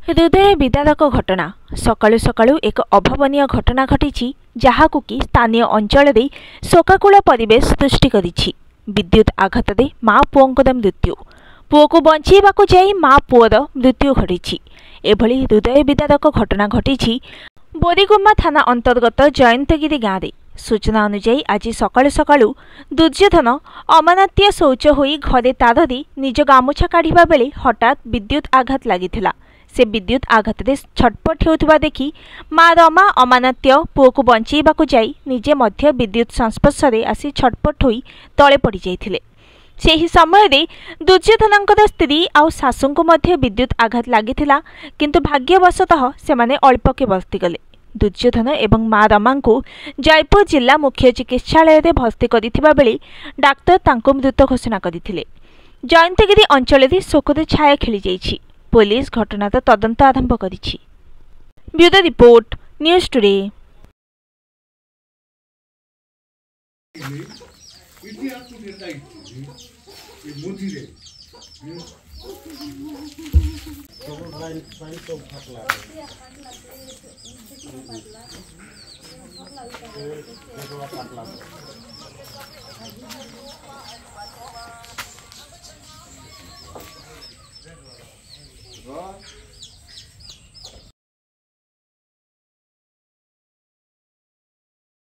हृदय विदारक घटना सकाळु सकाळु एक अभावनीय घटना घटी जहाकु कि स्थानीय अंचल शोकाकूल परिवेश सृष्टि करिछि। विद्युत आघात माँ पुओंकर मृत्यु। पुओ को बंचाइबाकु जाई माँ पुओर मृत्यु घटी। एभली हृदय विदारक घटना घटी बोरीगुम्मा थाना अंतर्गत जयंतगिरी गाँव में। सूचना अनुसार आज सकाळु सकाळु दुर्योधन अमानतीय शौच होई घरे तार दे निज गामुछा काढ़िबा बेले हठात विद्युत आघात लागिथिला। से विद्युत आघात छटपट होउथबा देखि माँ रमा अमानत्य पुओ को बंचाइबाकु जाई निजे मध्य विद्युत संस्पर्श रे आसी छटपट होई तळे पड़ी जाइथिले। सेही समय रे दुर्योधनंकर स्त्री आउ सासुंको मध्य विद्युत आघात लागिथिला, किंतु भाग्यवशतः सेमाने अल्पके बस्तिगले। दुर्योधन एवं माँ रमा को जयपुर जिला मुख्य चिकित्सालय रे भर्ती करिथिबा बेले डाक्टर तांको मृत घोषणा करथिले। जयंतगिरी अंचल रे शोकर छाया खेली जाइछि। पुलिस घटनार तदंत आरंभ करिछि। Bureau report news today.